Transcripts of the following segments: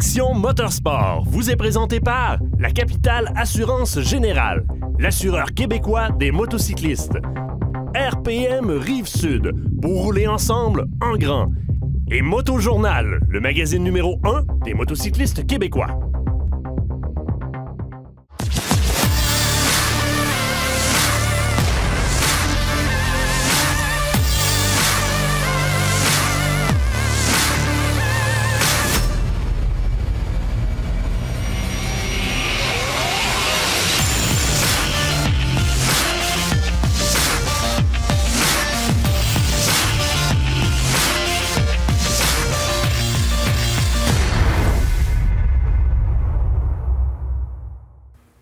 Section Motorsport vous est présentée par la Capitale Assurance Générale, l'assureur québécois des motocyclistes. RPM Rive-Sud, pour rouler ensemble en grand. Et Motojournal, le magazine numéro 1 des motocyclistes québécois.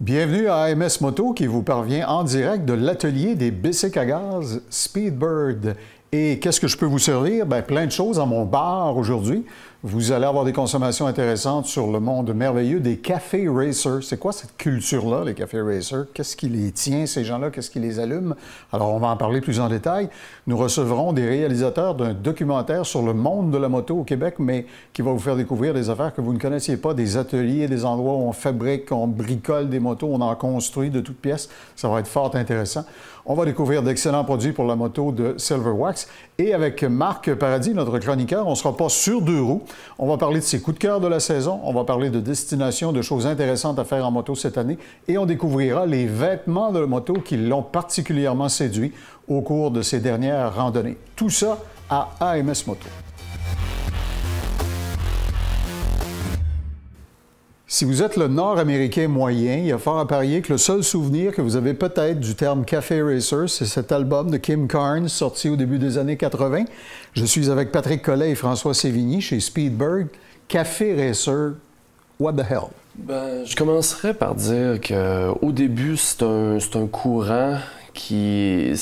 Bienvenue à AMS Moto qui vous parvient en direct de l'atelier des bicycles à gaz Speedbird. Et qu'est-ce que je peux vous servir? Bien, plein de choses à mon bar aujourd'hui. Vous allez avoir des consommations intéressantes sur le monde merveilleux des cafés racers. C'est quoi cette culture-là, les cafés racers? Qu'est-ce qui les tient, ces gens-là? Qu'est-ce qui les allume? Alors, on va en parler plus en détail. Nous recevrons des réalisateurs d'un documentaire sur le monde de la moto au Québec, mais qui va vous faire découvrir des affaires que vous ne connaissiez pas, des ateliers, des endroits où on fabrique, on bricole des motos, on en construit de toutes pièces. Ça va être fort intéressant. On va découvrir d'excellents produits pour la moto de Silver Wax. Et avec Marc Paradis, notre chroniqueur, on ne sera pas sur deux roues. On va parler de ses coups de cœur de la saison. On va parler de destinations, de choses intéressantes à faire en moto cette année. Et on découvrira les vêtements de la moto qui l'ont particulièrement séduit au cours de ses dernières randonnées. Tout ça à AMS Moto. Si vous êtes le Nord-Américain moyen, il y a fort à parier que le seul souvenir que vous avez peut-être du terme Café Racer, c'est cet album de Kim Carnes sorti au début des années 80. Je suis avec Patrick Collet et François Sévigny chez Speedbird. Café Racer, what the hell? Ben, je commencerai par dire qu'au début, c'est un courant qui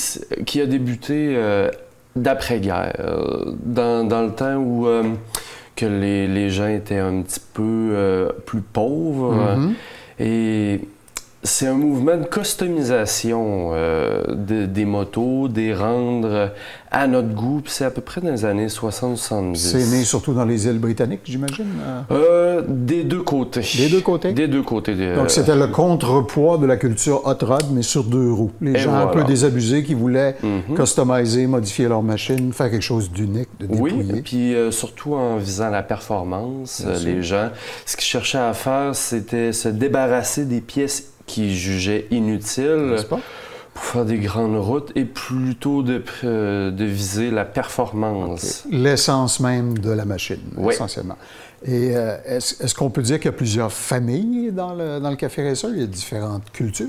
a débuté d'après-guerre, dans le temps où que les gens étaient un petit peu plus pauvres. Et c'est un mouvement de customisation des motos, des rendre à notre goût. Puis c'est à peu près dans les années 60-70. C'est né surtout dans les îles britanniques, j'imagine? Des deux côtés. Des deux côtés? Des deux côtés. Donc c'était le contrepoids de la culture hot rod, mais sur deux roues. Les gens un peu désabusés qui voulaient customiser, modifier leur machine, faire quelque chose d'unique, de dépouillé. Oui, puis surtout en visant la performance, les gens, ce qu'ils cherchaient à faire, c'était se débarrasser des pièces qu'ils jugeaient inutiles pour faire des grandes routes et plutôt de viser la performance. L'essence même de la machine, essentiellement. Et est-ce qu'on peut dire qu'il y a plusieurs familles dans le Café Racer? Il y a différentes cultures?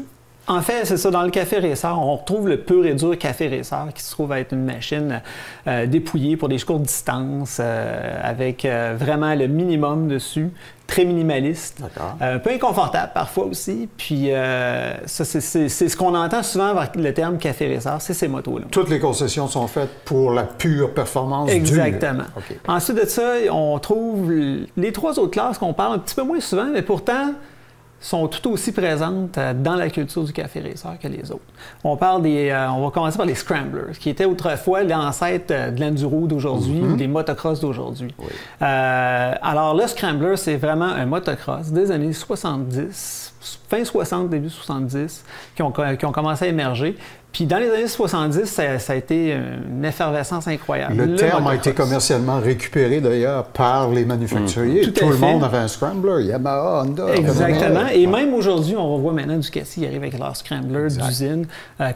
En fait, c'est ça. Dans le Café Racer, on retrouve le pur et dur Café Racer qui se trouve être une machine dépouillée pour des courtes distances avec vraiment le minimum dessus, très minimaliste, un peu inconfortable parfois aussi. Puis ça, c'est ce qu'on entend souvent avec le terme Café Racer, c'est ces motos-là. Toutes les concessions sont faites pour la pure performance. Exactement. Ensuite de ça, on trouve les trois autres classes qu'on parle un petit peu moins souvent, mais pourtant sont tout aussi présentes dans la culture du Café Racer que les autres. On va commencer par les Scramblers, qui étaient autrefois l'ancêtre de l'enduro d'aujourd'hui ou des motocross d'aujourd'hui. Alors le Scrambler, c'est vraiment un motocross des années 70, fin 60, début 70, qui ont commencé à émerger. Puis dans les années 70, ça a été une effervescence incroyable. Le terme a été commercialement récupéré d'ailleurs par les manufacturiers. Tout le monde avait un Scrambler, Yamaha, Honda. Exactement. Et même aujourd'hui, on voit maintenant Ducati qui arrive avec leur Scrambler d'usine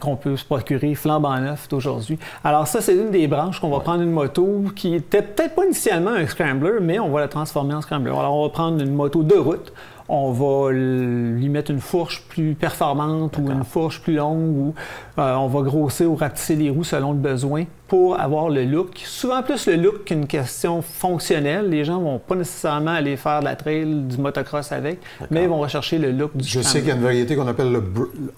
qu'on peut se procurer flambant neuf d'aujourd'hui. Alors ça, c'est une des branches qu'on va prendre une moto qui était peut-être pas initialement un Scrambler, mais on va la transformer en Scrambler. Alors on va prendre une moto de route. On va lui mettre une fourche plus performante ou une fourche plus longue ou on va grossir ou rapetisser les roues selon le besoin pour avoir le look. Souvent plus le look qu'une question fonctionnelle. Les gens ne vont pas nécessairement aller faire de la trail, du motocross avec, mais ils vont rechercher le look du Je sais qu'il y a une variété qu'on appelle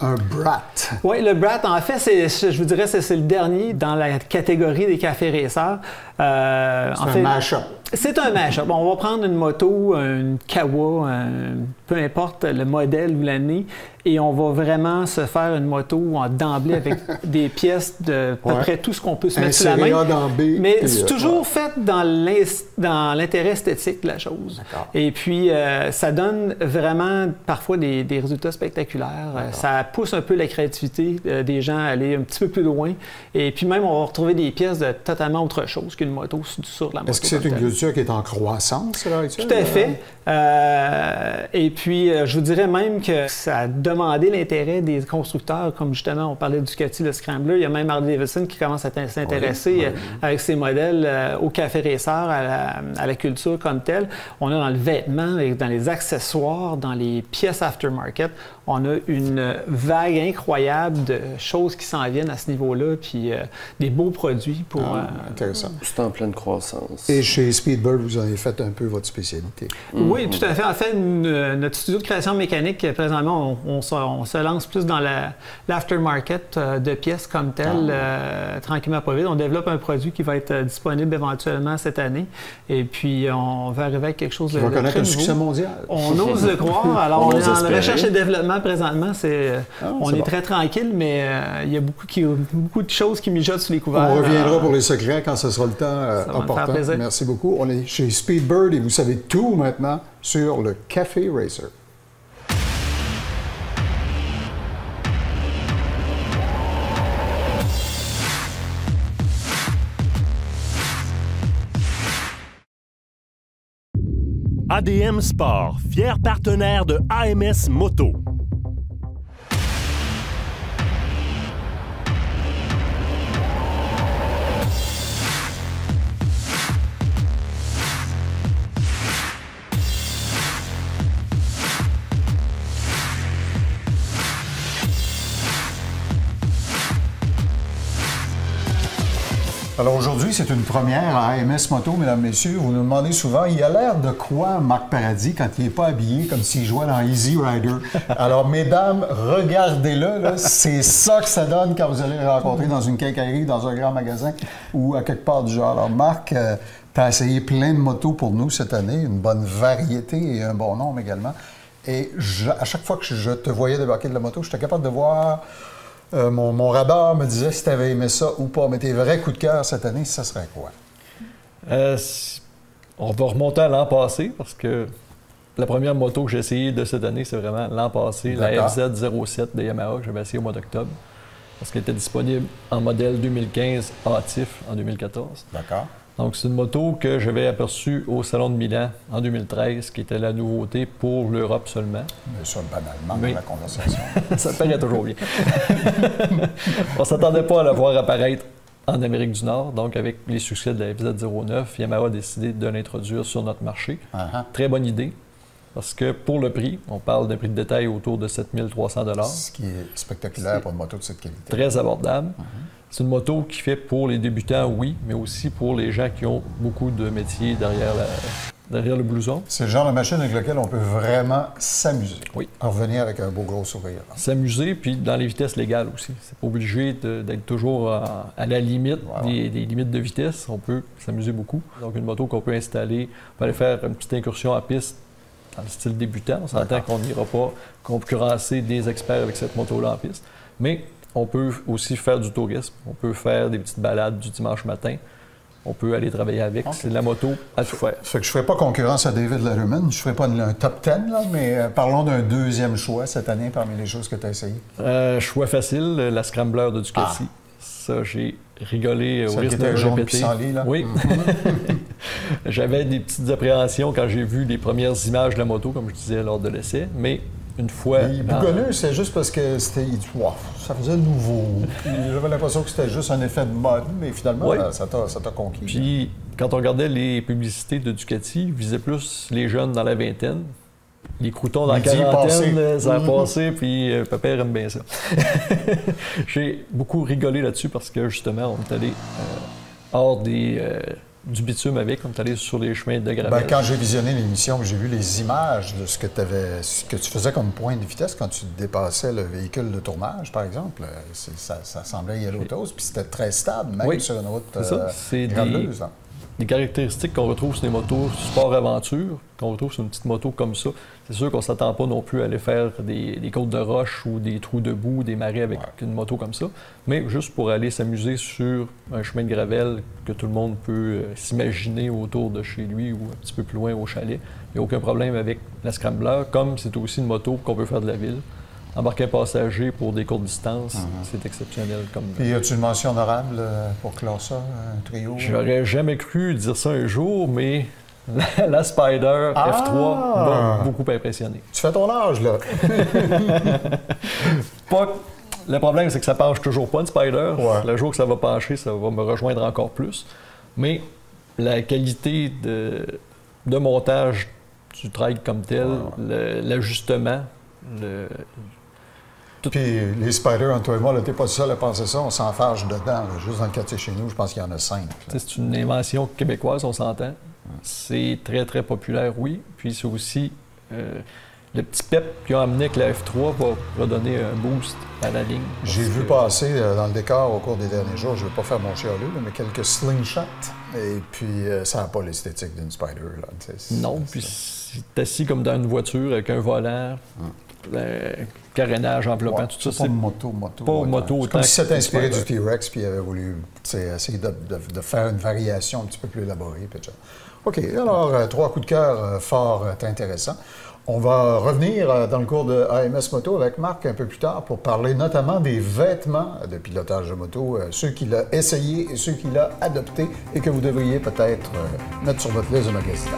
un Brat. Oui, le Brat, en fait, je vous dirais c'est le dernier dans la catégorie des cafés racers. C'est un mash-up. C'est un mash-up. On va prendre une moto, une Kawa, peu importe le modèle ou l'année, et on va vraiment se faire une moto d'emblée avec des pièces de à peu près tout ce qu'on peut se mettre sur la main. Mais c'est toujours fait dans l'intérêt esthétique de la chose. Et puis, ça donne vraiment parfois des résultats spectaculaires. Ça pousse un peu la créativité des gens à aller un petit peu plus loin. Et puis même, on va retrouver des pièces de totalement autre chose qu'une moto sur la moto. Est-ce que c'est une culture qui est en croissance, là, actuellement? Tout à fait. Et puis, je vous dirais même que ça a demandé l'intérêt des constructeurs, comme justement, on parlait de Ducati, le Scrambler. Il y a même Harley Davidson qui commence à s'intéresser avec ses modèles au café racer, à la culture comme telle. On a dans le vêtement, dans les accessoires, dans les pièces aftermarket, on a une vague incroyable de choses qui s'en viennent à ce niveau-là, puis des beaux produits pour... intéressant. C'est en pleine croissance. Et chez Speedbird, vous avez fait un peu votre spécialité. Oui, tout à fait. En fait, notre studio de création mécanique, présentement, on se lance plus dans l'aftermarket de pièces comme telles, tranquillement pas vite. On développe un produit qui va être disponible éventuellement cette année. Et puis, on va arriver avec quelque chose de très nouveau. Qui va connaître un succès mondial. On ose le croire. Alors, on est en recherche et développement présentement. On est très tranquille, mais il y a beaucoup de choses qui mijotent sous les couverts. On reviendra pour les secrets quand ce sera le temps opportun. Merci beaucoup. On est chez Speedbird et vous savez tout maintenant sur le Café Racer. ADM Sport, fier partenaire de AMS Moto. Alors aujourd'hui, c'est une première à AMS Moto, mesdames, messieurs. Vous nous demandez souvent, il a l'air de quoi, Marc Paradis, quand il n'est pas habillé comme s'il jouait dans Easy Rider? Alors, mesdames, regardez-le, là, c'est ça que ça donne quand vous allez le rencontrer dans une quincaillerie, dans un grand magasin ou à quelque part du genre. Alors, Marc, tu as essayé plein de motos pour nous cette année, une bonne variété et un bon nombre également. Et à chaque fois que je te voyais débarquer de la moto, j'étais capable de voir... mon radar me disait si tu avais aimé ça ou pas. Mais tes vrais coups de cœur cette année, ça serait quoi? On va remonter à l'an passé parce que la première moto que j'ai essayée de cette année, c'est vraiment l'an passé, la FZ07 de Yamaha que j'avais essayée au mois d'octobre parce qu'elle était disponible en modèle 2015 hâtif en 2014. D'accord. Donc, c'est une moto que j'avais aperçue au Salon de Milan en 2013, qui était la nouveauté pour l'Europe seulement. Mais ça, banalement, dans la conversation. Ça paraît toujours bien. On ne s'attendait pas à la voir apparaître en Amérique du Nord. Donc, avec les succès de la FZ09, Yamaha a décidé de l'introduire sur notre marché. Très bonne idée, parce que pour le prix, on parle d'un prix de détail autour de 7 300 $. Ce qui est spectaculaire pour une moto de cette qualité. Très abordable. C'est une moto qui fait pour les débutants, oui, mais aussi pour les gens qui ont beaucoup de métiers derrière le blouson. C'est le genre de machine avec laquelle on peut vraiment s'amuser. Oui. En revenir avec un beau gros sourire. S'amuser, puis dans les vitesses légales aussi. C'est pas obligé d'être toujours à la limite des limites de vitesse. On peut s'amuser beaucoup. Donc, une moto qu'on peut installer, on peut aller faire une petite incursion à piste dans le style débutant. On s'entend qu'on n'ira pas concurrencer des experts avec cette moto-là en piste. Mais on peut aussi faire du tourisme. On peut faire des petites balades du dimanche matin. On peut aller travailler avec. Okay. C'est de la moto à tout faire. Ça fait que je ne ferai pas concurrence à David Letterman. Je ne ferai pas un top 10, là, mais parlons d'un deuxième choix cette année parmi les choses que tu as essayées. Choix facile, la Scrambler de Ducati. Ça, j'ai rigolé au risque de répéter. Là. Oui. J'avais des petites appréhensions quand j'ai vu les premières images de la moto, comme je disais lors de l'essai, mais une fois... Bougonneux, c'est juste parce que c'était... Wow, ça faisait nouveau. J'avais l'impression que c'était juste un effet de mode, mais finalement, ça t'a conquis. Puis, quand on regardait les publicités de Ducati, ils visaient plus les jeunes dans la vingtaine. Les croutons dans la quarantaine, ça a passé, puis papa aime bien ça. J'ai beaucoup rigolé là-dessus parce que, justement, on est allé hors du bitume avec, on est allé sur les chemins de gravel. Quand j'ai visionné l'émission, j'ai vu les images de ce que tu faisais comme point de vitesse quand tu dépassais le véhicule de tournage, par exemple. Ça semblait Yellow Toast, puis c'était très stable, même sur une route graveleuse. des caractéristiques qu'on retrouve sur les motos sport-aventure, qu'on retrouve sur une petite moto comme ça. C'est sûr qu'on ne s'attend pas non plus à aller faire des côtes de roche ou des trous de boue, des marais avec une moto comme ça, mais juste pour aller s'amuser sur un chemin de gravel que tout le monde peut s'imaginer autour de chez lui ou un petit peu plus loin au chalet. Il n'y a aucun problème avec la Scrambler, comme c'est aussi une moto qu'on peut faire de la ville. Embarquer un passager pour des courtes distances, c'est exceptionnel. Puis, as-tu une mention honorable pour clore ça, un trio? J'aurais jamais cru dire ça un jour, mais la Spider F3 m'a beaucoup impressionné. Tu fais ton âge, là. Le problème, c'est que ça penche toujours pas, une Spider. Ouais. Le jour que ça va pencher, ça va me rejoindre encore plus. Mais la qualité de montage du trike comme tel, l'ajustement, Puis les Spiders, entre toi et moi, là, t'es pas le seul à penser ça, on s'enfarge dedans. Là. Juste dans le quartier chez nous, je pense qu'il y en a 5. C'est une invention québécoise, on s'entend. C'est très, très populaire, oui. Puis c'est aussi le petit pep qu'ils ont amené avec la F3 va redonner un boost à la ligne. J'ai vu passer dans le décor au cours des derniers jours, je ne vais pas faire mon chialeux, mais quelques slingshots. Et puis, ça n'a pas l'esthétique d'une Spider. Là. Non, puis c'est assis comme dans une voiture avec un volant. Carénage enveloppant, tout ça. C'est pas moto. Pas moto c'est comme si c'était inspiré du T-Rex puis il avait voulu essayer de faire une variation un petit peu plus élaborée. OK, alors, 3 coups de cœur fort intéressants. On va revenir dans le cours de AMS Moto avec Marc un peu plus tard pour parler notamment des vêtements de pilotage de moto, ceux qu'il a essayés et ceux qu'il a adoptés et que vous devriez peut-être mettre sur votre liste de magasinage.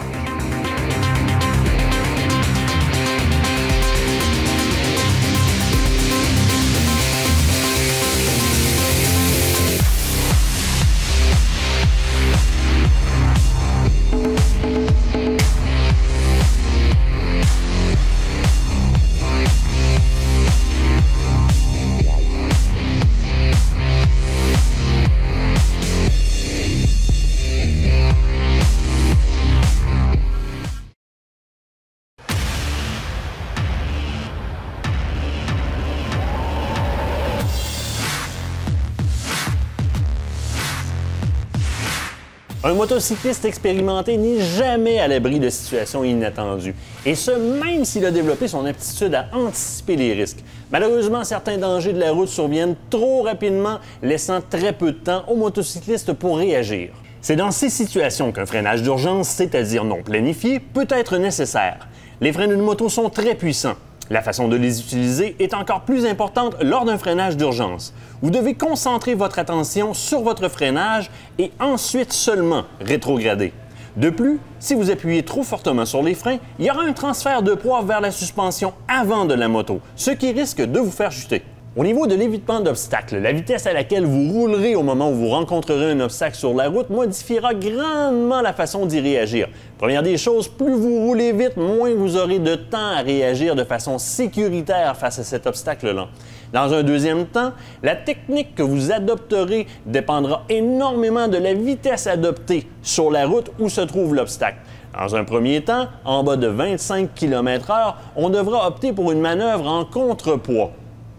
Un motocycliste expérimenté n'est jamais à l'abri de situations inattendues, et ce, même s'il a développé son aptitude à anticiper les risques. Malheureusement, certains dangers de la route surviennent trop rapidement, laissant très peu de temps aux motocyclistes pour réagir. C'est dans ces situations qu'un freinage d'urgence, c'est-à-dire non planifié, peut être nécessaire. Les freins d'une moto sont très puissants. La façon de les utiliser est encore plus importante lors d'un freinage d'urgence. Vous devez concentrer votre attention sur votre freinage et ensuite seulement rétrograder. De plus, si vous appuyez trop fortement sur les freins, il y aura un transfert de poids vers la suspension avant de la moto, ce qui risque de vous faire chuter. Au niveau de l'évitement d'obstacles, la vitesse à laquelle vous roulerez au moment où vous rencontrerez un obstacle sur la route modifiera grandement la façon d'y réagir. Première des choses, plus vous roulez vite, moins vous aurez de temps à réagir de façon sécuritaire face à cet obstacle-là. Dans un deuxième temps, la technique que vous adopterez dépendra énormément de la vitesse adoptée sur la route où se trouve l'obstacle. Dans un premier temps, en bas de 25 km/h, on devra opter pour une manœuvre en contrepoids.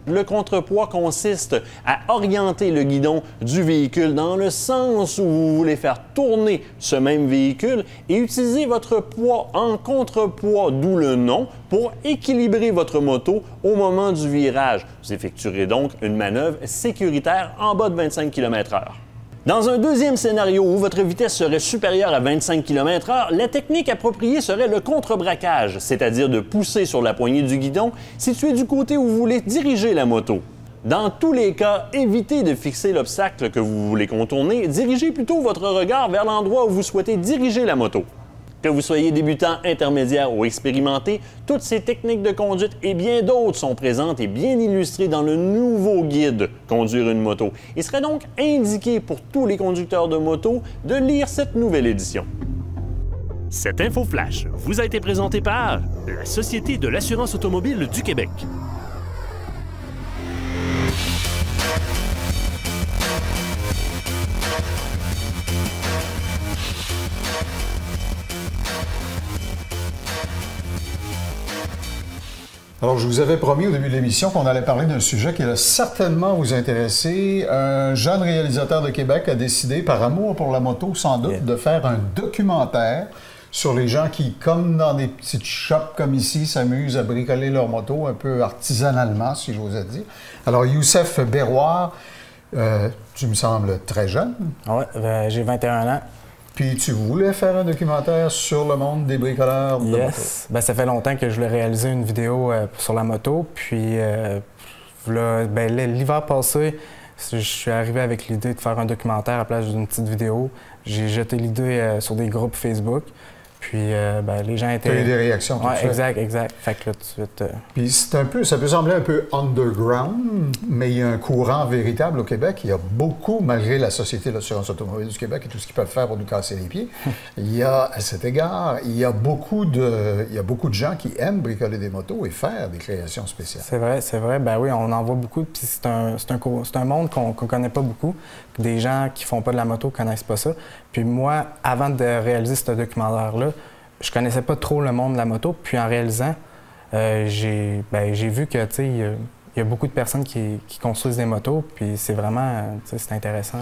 Le contrepoids consiste à orienter le guidon du véhicule dans le sens où vous voulez faire tourner ce même véhicule et utiliser votre poids en contrepoids, d'où le nom, pour équilibrer votre moto au moment du virage. Vous effectuerez donc une manœuvre sécuritaire en bas de 25 km/h. Dans un deuxième scénario où votre vitesse serait supérieure à 25 km/h, la technique appropriée serait le contre-braquage, c'est-à-dire de pousser sur la poignée du guidon située du côté où vous voulez diriger la moto. Dans tous les cas, évitez de fixer l'obstacle que vous voulez contourner, dirigez plutôt votre regard vers l'endroit où vous souhaitez diriger la moto. Que vous soyez débutant, intermédiaire ou expérimenté, toutes ces techniques de conduite et bien d'autres sont présentes et bien illustrées dans le nouveau guide « Conduire une moto ». Il serait donc indiqué pour tous les conducteurs de moto de lire cette nouvelle édition. Cette info flash vous a été présentée par la Société de l'assurance automobile du Québec. Alors, je vous avais promis au début de l'émission qu'on allait parler d'un sujet qui va certainement vous intéresser. Un jeune réalisateur de Québec a décidé, par amour pour la moto sans doute, de faire un documentaire sur les gens qui, comme dans des petites shops comme ici, s'amusent à bricoler leur moto un peu artisanalement, si j'osais dire. Alors, Youssef Berroir, tu me sembles très jeune. Oui, j'ai 21 ans. Puis tu voulais faire un documentaire sur le monde des bricoleurs de moto. Ben, ça fait longtemps que je voulais réaliser une vidéo sur la moto. Puis l'hiver passé, je suis arrivé avec l'idée de faire un documentaire à la place d'une petite vidéo. J'ai jeté l'idée sur des groupes Facebook. Puis les gens étaient... Tu as eu des réactions tout de suite. Exact. Fait que là, tout de suite... Puis c'est un peu... Ça peut sembler un peu underground, mais il y a un courant véritable au Québec. Il y a beaucoup, malgré la Société de l'assurance automobile du Québec et tout ce qu'ils peuvent faire pour nous casser les pieds, il y a, à cet égard, il y a beaucoup de gens qui aiment bricoler des motos et faire des créations spéciales. C'est vrai. Ben oui, on en voit beaucoup. Puis c'est un monde qu'on connaît pas beaucoup. Des gens qui font pas de la moto connaissent pas ça. Puis moi, avant de réaliser ce documentaire-là, je connaissais pas trop le monde de la moto. Puis en réalisant, j'ai vu que, tu sais, il y a beaucoup de personnes qui construisent des motos. Puis c'est vraiment, tu sais, c'est intéressant.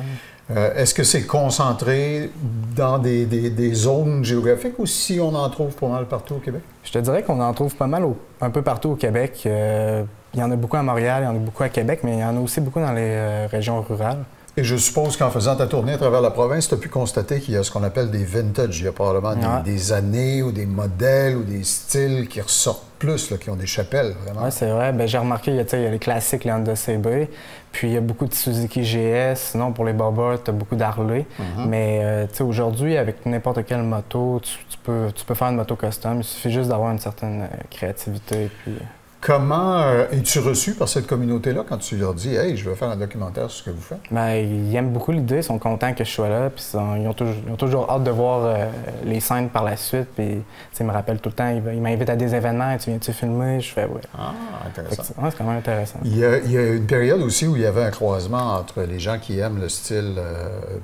Est-ce que c'est concentré dans des zones géographiques ou si on en trouve pas mal partout au Québec? Je te dirais qu'on en trouve pas mal un peu partout au Québec. Il y en a beaucoup à Montréal, il y en a beaucoup à Québec, mais il y en a aussi beaucoup dans les régions rurales. Et je suppose qu'en faisant ta tournée à travers la province, tu as pu constater qu'il y a ce qu'on appelle des vintage. Il y a probablement des années ou des modèles ou des styles qui ressortent plus, là, qui ont des chapelles, vraiment. Oui, c'est vrai. J'ai remarqué, il y a les classiques, les Honda CB, puis il y a beaucoup de Suzuki GS. Sinon, pour les bobbers, tu as beaucoup d'Harley. Mais aujourd'hui, avec n'importe quelle moto, tu peux faire une moto custom. Il suffit juste d'avoir une certaine créativité. Puis... Comment es-tu reçu par cette communauté-là quand tu leur dis « Hey, je veux faire un documentaire sur ce que vous faites » ? Ils aiment beaucoup l'idée, ils sont contents que je sois là, puis ils ont toujours hâte de voir les scènes par la suite. Puis ils me rappellent tout le temps, ils m'invitent à des événements, tu viens-tu filmer? Je fais oui. Ah, intéressant. C'est quand même intéressant. Il y a une période aussi où il y avait un croisement entre les gens qui aiment le style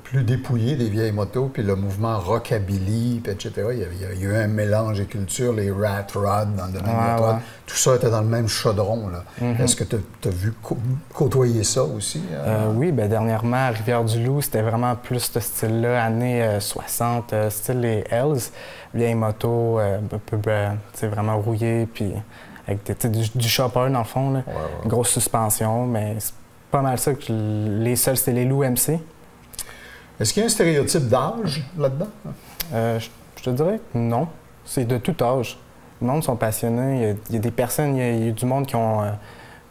plus dépouillé des vieilles motos, puis le mouvement rockabilly, puis etc. Il y a eu un mélange des cultures, les rat rod dans le domaine de la tout ça était dans le même chaudron, là. Est-ce que tu as vu côtoyer ça aussi? Oui, dernièrement, à Rivière-du-Loup, c'était vraiment plus ce style-là, années 60, style les Hells, vieilles motos, un peu vraiment rouillées, puis avec du chopper dans le fond, là. Grosse suspension, mais c'est pas mal ça que les seuls, c'était les Loup MC. Est-ce qu'il y a un stéréotype d'âge là-dedans? Je te dirais que non. C'est de tout âge. Le monde sont passionnés. Il y a des personnes, il y a du monde qui ont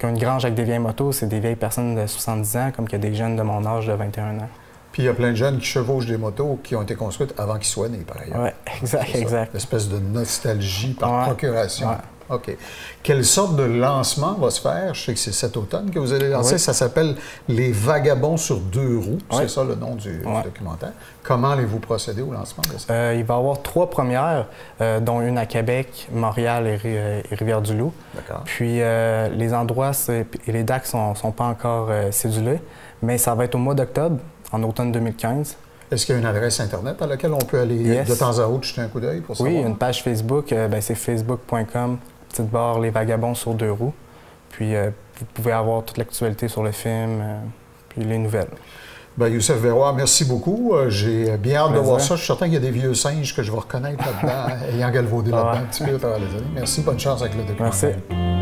une grange avec des vieilles motos. C'est des vieilles personnes de 70 ans, comme qu'il y a des jeunes de mon âge de 21 ans. Puis il y a plein de jeunes qui chevauchent des motos qui ont été construites avant qu'ils soient nés, par ailleurs. Oui, exact. Une espèce de nostalgie par procuration. Ouais. OK. Quelle sorte de lancement va se faire? Je sais que c'est cet automne que vous allez lancer. Ça s'appelle « Les vagabonds sur deux roues ». C'est ça le nom du documentaire. Comment allez-vous procéder au lancement de ça? Il va y avoir 3 premières, dont une à Québec, Montréal et Rivière-du-Loup. D'accord. Puis les endroits et les dates sont pas encore cédulés, mais ça va être au mois d'octobre, en automne 2015. Est-ce qu'il y a une adresse Internet à laquelle on peut aller de temps à autre jeter un coup d'œil pour savoir? Oui, une page Facebook, c'est facebook.com, /, Les vagabonds sur deux roues. Puis vous pouvez avoir toute l'actualité sur le film, puis les nouvelles. Youssef Berroir, merci beaucoup. J'ai bien hâte de voir ça. Je suis certain qu'il y a des vieux singes que je vais reconnaître là-dedans, ayant galvaudé là-dedans un petit peu à travers les années. Merci, bonne chance avec le documentaire. Merci.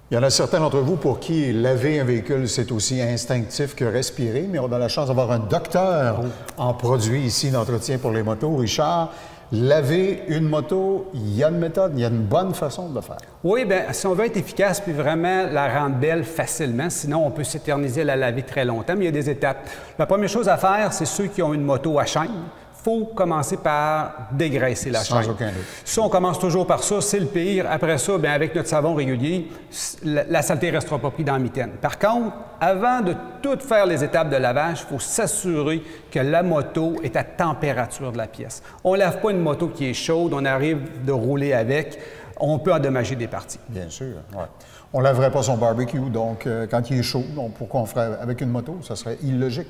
Il y en a certains d'entre vous pour qui laver un véhicule, c'est aussi instinctif que respirer, mais on a la chance d'avoir un docteur en produits ici d'entretien pour les motos. Richard, laver une moto, il y a une méthode, il y a une bonne façon de le faire. Oui, bien, si on veut être efficace puis vraiment la rendre belle facilement, sinon on peut s'éterniser à la laver très longtemps, mais il y a des étapes. La première chose à faire, c'est ceux qui ont une moto à chaîne. Il faut commencer par dégraisser la chaîne. Sans aucun doute. Si on commence toujours par ça, c'est le pire. Après ça, bien, avec notre savon régulier, la saleté ne restera pas prise dans la mitaine. Par contre, avant de tout faire les étapes de lavage, il faut s'assurer que la moto est à température de la pièce. On ne lave pas une moto qui est chaude, on arrive de rouler avec, on peut endommager des parties. Bien sûr, oui. On ne laverait pas son barbecue, donc quand il est chaud, donc pourquoi on ferait avec une moto? Ça serait illogique.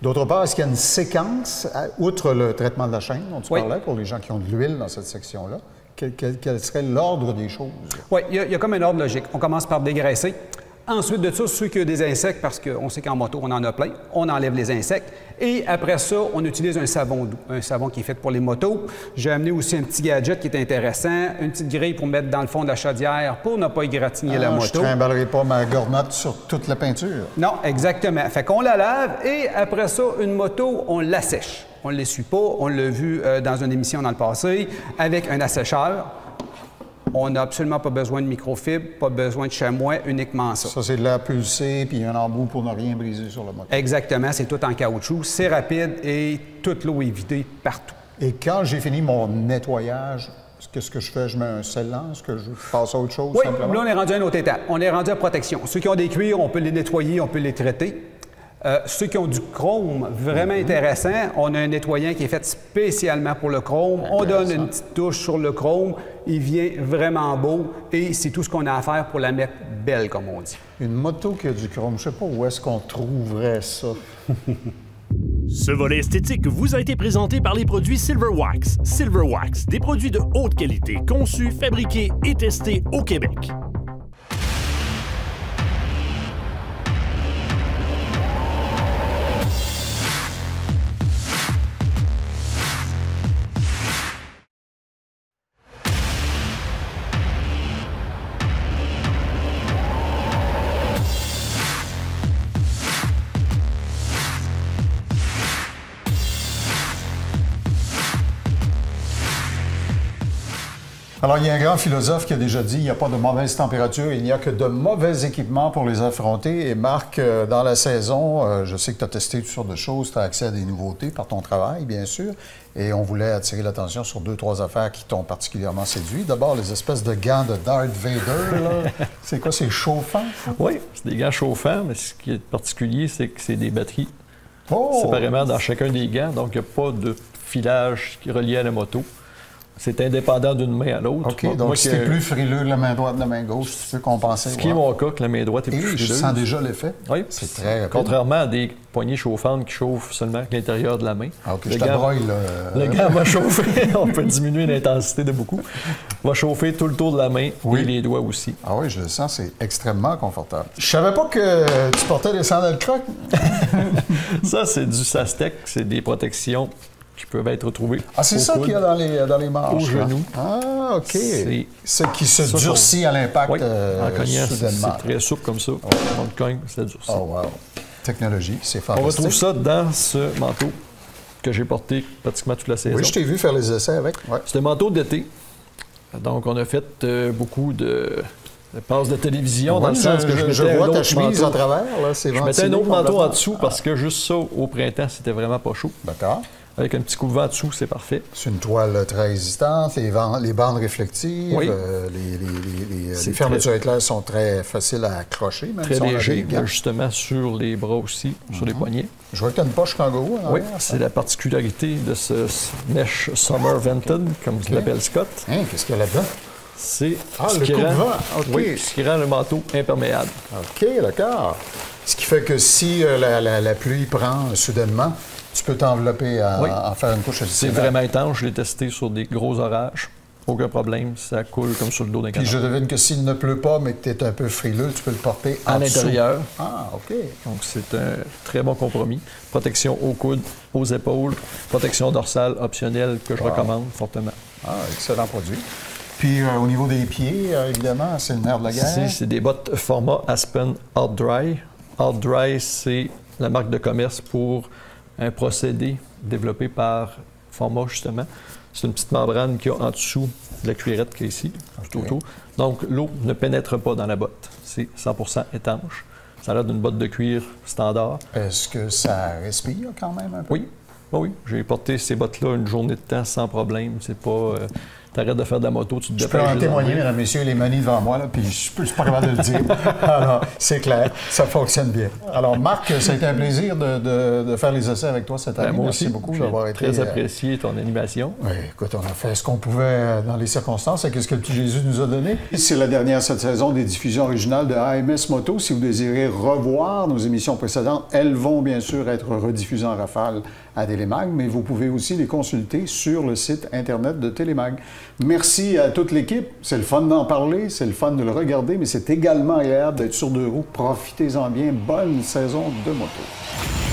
D'autre part, est-ce qu'il y a une séquence, outre le traitement de la chaîne dont tu parlais, pour les gens qui ont de l'huile dans cette section-là? Quel serait l'ordre des choses? Oui, il y a comme un ordre logique. On commence par dégraisser. Ensuite de ça, ceux qui ont des insectes, parce qu'on sait qu'en moto, on en a plein, on enlève les insectes. Et après ça, on utilise un savon doux, un savon qui est fait pour les motos. J'ai amené aussi un petit gadget qui est intéressant, une petite grille pour mettre dans le fond de la chaudière pour ne pas égratigner la moto. Je ne trimballerai pas ma gornotte sur toute la peinture. Non, exactement. Fait qu'on la lave et après ça, une moto, on l'assèche. On ne l'essuie pas, on l'a vu dans une émission dans le passé, avec un assécheur. On n'a absolument pas besoin de microfibre, pas besoin de chamois, uniquement ça. Ça, c'est de l'air pulsé, puis un embout pour ne rien briser sur le moteur. Exactement, c'est tout en caoutchouc, c'est rapide et toute l'eau est vidée partout. Et quand j'ai fini mon nettoyage, qu'est-ce que je fais? Je mets un scellant? Est-ce que je passe à autre chose, simplement? Oui, là, on est rendu à une autre étape. On est rendu à protection. Ceux qui ont des cuirs, on peut les nettoyer, on peut les traiter. Ceux qui ont du chrome vraiment intéressant, on a un nettoyant qui est fait spécialement pour le chrome. On donne une petite touche sur le chrome, il vient vraiment beau et c'est tout ce qu'on a à faire pour la mettre belle, comme on dit. Une moto qui a du chrome, je ne sais pas où est-ce qu'on trouverait ça. Ce volet esthétique vous a été présenté par les produits Silverwax. Silverwax, des produits de haute qualité, conçus, fabriqués et testés au Québec. Alors, il y a un grand philosophe qui a déjà dit « Il n'y a pas de mauvaise température, il n'y a que de mauvais équipements pour les affronter. » Et Marc, dans la saison, je sais que tu as testé toutes sortes de choses, tu as accès à des nouveautés par ton travail, bien sûr. Et on voulait attirer l'attention sur 2-3 affaires qui t'ont particulièrement séduit. D'abord, les espèces de gants de Darth Vader, là. C'est quoi, c'est chauffant? Oui, c'est des gants chauffants, mais ce qui est particulier, c'est que c'est des batteries séparément dans chacun des gants. Donc, il n'y a pas de filage qui est relié à la moto. C'est indépendant d'une main à l'autre. OK, donc si t'es plus frileux de la main droite de la main gauche, tu peux compenser. Ce qui est mon cas, que la main droite est plus frileuse. Je sens déjà l'effet. Oui. C'est très rapide. Contrairement à des poignées chauffantes qui chauffent seulement l'intérieur de la main. Ah, OK, je t'abroille, là. Le gant va chauffer, on peut diminuer l'intensité de beaucoup. Va chauffer tout le tour de la main et les doigts aussi. Ah oui, je le sens, c'est extrêmement confortable. Je savais pas que tu portais des sandales crocs. Ça, c'est du Sastec, c'est des protections qui peuvent être retrouvées. Ah, c'est ça qu'il y a dans les manches. Au genou. Ah, OK. C'est ce qui se durcit à l'impact en cognant, soudainement. C'est très souple comme ça. On le cogne, ça durcit. Oh, wow. Technologie, c'est fantastique. On retrouve ça dans ce manteau que j'ai porté pratiquement toute la saison. Oui, je t'ai vu faire les essais avec. Ouais. C'est un manteau d'été. Donc, on a fait beaucoup de passes de télévision dans le sens que je vois ta chemise à travers. Là, je mettais un autre manteau en dessous parce que juste ça, au printemps, c'était vraiment pas chaud. D'accord. Avec un petit coupe-vent en dessous, c'est parfait. C'est une toile très résistante, les bandes réflectives, les fermetures éclairs sont très faciles à accrocher. Même très si léger, justement sur les bras aussi, sur les poignets. Je vois que tu as une poche kangourou. Oui, c'est la particularité de ce mesh Summer Vented, comme l'appelle Scott. Hein, qu'est-ce qu'il y a là-dedans? C'est le coupe-vent. Oui, ce qui rend le manteau imperméable. OK, d'accord. Ce qui fait que si la pluie prend soudainement, tu peux t'envelopper en faire une couche additionnelle. C'est vraiment étanche. Je l'ai testé sur des gros orages. Aucun problème. Ça coule comme sur le dos d'un canard. Puis je devine que s'il ne pleut pas, mais que tu es un peu frileux, tu peux le porter à l'intérieur. Ah, OK. Donc, c'est un très bon compromis. Protection aux coudes, aux épaules. Protection dorsale optionnelle que je recommande fortement. Ah, excellent produit. Puis au niveau des pieds, évidemment, c'est le nerf de la guerre. C'est des bottes format Aspen Hard Dry. Hard Dry, c'est la marque de commerce pour un procédé développé par Forma, justement, C'est une petite membrane qu'il y a en dessous de la cuillerette qui est ici, tout autour. Donc, l'eau ne pénètre pas dans la botte. C'est 100% étanche. Ça a l'air d'une botte de cuir standard. Est-ce que ça respire quand même un peu? Oui. Oui. J'ai porté ces bottes-là une journée de temps sans problème. C'est pas... T'arrêtes de faire de la moto, tu te dépêches. Je peux en témoigner, mesdames, messieurs, les manies devant moi, là, puis je suis pas capable de le dire. Alors, c'est clair, ça fonctionne bien. Alors, Marc, ça a été un plaisir de faire les essais avec toi cette année. Moi aussi. Merci beaucoup d'avoir été... Très apprécié ton animation. Oui, écoute, on a fait ce qu'on pouvait dans les circonstances avec ce que le petit Jésus nous a donné. C'est la dernière cette saison des diffusions originales de AMS Moto. Si vous désirez revoir nos émissions précédentes, elles vont bien sûr être rediffusées en rafale à Télémag, mais vous pouvez aussi les consulter sur le site Internet de Télémag. Merci à toute l'équipe. C'est le fun d'en parler, c'est le fun de le regarder, mais c'est également agréable d'être sur deux roues. Profitez-en bien. Bonne saison de moto.